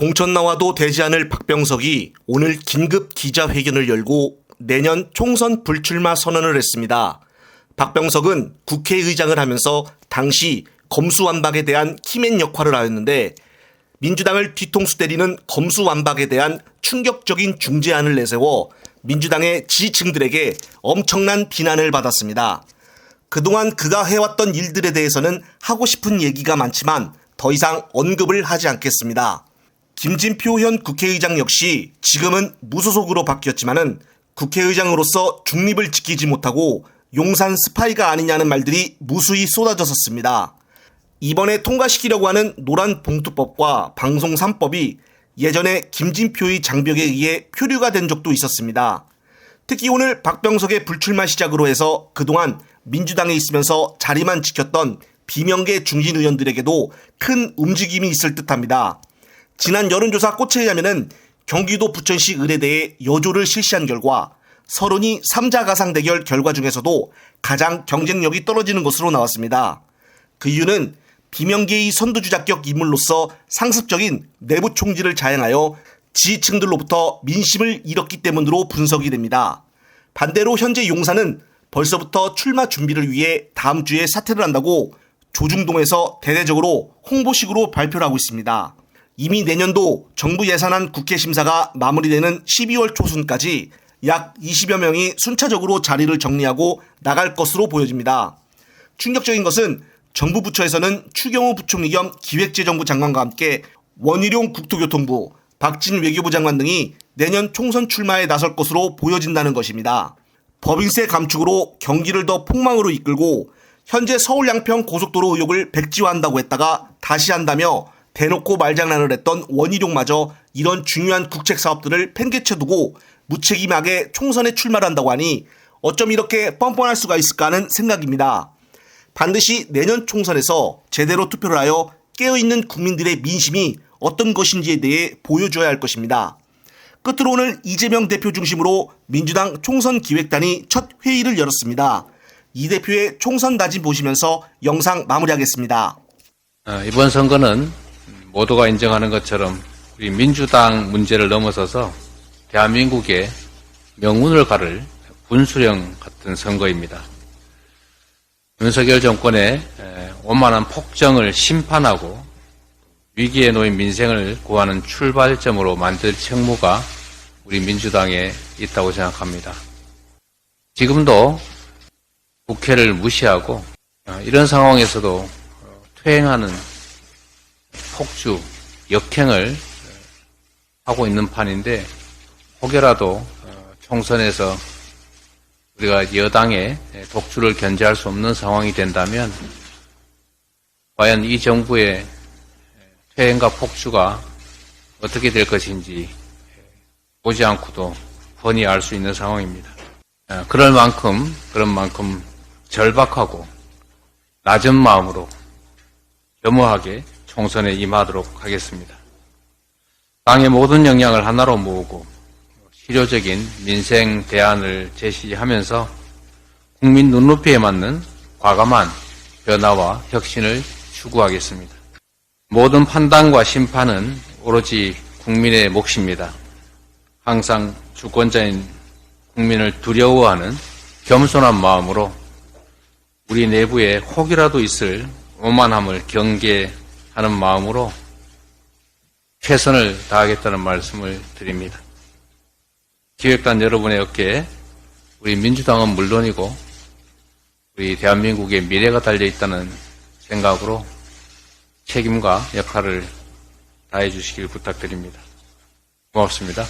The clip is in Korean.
공천 나와도 되지 않을 박병석이 오늘 긴급 기자회견을 열고 내년 총선 불출마 선언을 했습니다. 박병석은 국회의장을 하면서 당시 검수완박에 대한 키맨 역할을 하였는데 민주당을 뒤통수 때리는 검수완박에 대한 충격적인 중재안을 내세워 민주당의 지지층들에게 엄청난 비난을 받았습니다. 그동안 그가 해왔던 일들에 대해서는 하고 싶은 얘기가 많지만 더 이상 언급을 하지 않겠습니다. 김진표 현 국회의장 역시 지금은 무소속으로 바뀌었지만은 국회의장으로서 중립을 지키지 못하고 용산 스파이가 아니냐는 말들이 무수히 쏟아졌었습니다. 이번에 통과시키려고 하는 노란봉투법과 방송 3법이 예전에 김진표의 장벽에 의해 표류가 된 적도 있었습니다. 특히 오늘 박병석의 불출마 시작으로 해서 그동안 민주당에 있으면서 자리만 지켰던 비명계 중진 의원들에게도 큰 움직임이 있을 듯합니다. 지난 여론조사 꽃에 의하면 경기도 부천시 의뢰대에 여조를 실시한 결과 서론이 3자 가상 대결 결과 중에서도 가장 경쟁력이 떨어지는 것으로 나왔습니다. 그 이유는 비명계의 선두주자격 인물로서 상습적인 내부 총질을 자행하여 지지층들로부터 민심을 잃었기 때문으로 분석이 됩니다. 반대로 현재 용산은 벌써부터 출마 준비를 위해 다음 주에 사퇴를 한다고 조중동에서 대대적으로 홍보식으로 발표를 하고 있습니다. 이미 내년도 정부 예산안 국회 심사가 마무리되는 12월 초순까지 약 20여 명이 순차적으로 자리를 정리하고 나갈 것으로 보여집니다. 충격적인 것은 정부 부처에서는 추경호 부총리 겸 기획재정부 장관과 함께 원희룡 국토교통부, 박진 외교부 장관 등이 내년 총선 출마에 나설 것으로 보여진다는 것입니다. 법인세 감축으로 경기를 더 폭망으로 이끌고 현재 서울 양평 고속도로 의혹을 백지화한다고 했다가 다시 한다며 대놓고 말장난을 했던 원희룡마저 이런 중요한 국책 사업들을 팽개쳐두고 무책임하게 총선에 출마를 한다고 하니 어쩜 이렇게 뻔뻔할 수가 있을까 하는 생각입니다. 반드시 내년 총선에서 제대로 투표를 하여 깨어있는 국민들의 민심이 어떤 것인지에 대해 보여줘야 할 것입니다. 끝으로 오늘 이재명 대표 중심으로 민주당 총선 기획단이 첫 회의를 열었습니다. 이 대표의 총선 다짐 보시면서 영상 마무리하겠습니다. 이번 선거는 모두가 인정하는 것처럼 우리 민주당 문제를 넘어서서 대한민국의 명운을 가를 분수령 같은 선거입니다. 윤석열 정권의 오만한 폭정을 심판하고 위기에 놓인 민생을 구하는 출발점으로 만들 책무가 우리 민주당에 있다고 생각합니다. 지금도 국회를 무시하고 이런 상황에서도 퇴행하는 폭주, 역행을 하고 있는 판인데 혹여라도 총선에서 우리가 여당의 독주를 견제할 수 없는 상황이 된다면 과연 이 정부의 퇴행과 폭주가 어떻게 될 것인지 보지 않고도 뻔히 알 수 있는 상황입니다. 그런 만큼 절박하고 낮은 마음으로 겸허하게 총선에 임하도록 하겠습니다. 당의 모든 역량을 하나로 모으고 실효적인 민생 대안을 제시하면서 국민 눈높이에 맞는 과감한 변화와 혁신을 추구하겠습니다. 모든 판단과 심판은 오로지 국민의 몫입니다. 항상 주권자인 국민을 두려워하는 겸손한 마음으로 우리 내부에 혹이라도 있을 오만함을 경계하는 마음으로 최선을 다하겠다는 말씀을 드립니다. 기획단 여러분의 어깨에 우리 민주당은 물론이고 우리 대한민국의 미래가 달려있다는 생각으로 책임과 역할을 다해 주시길 부탁드립니다. 고맙습니다.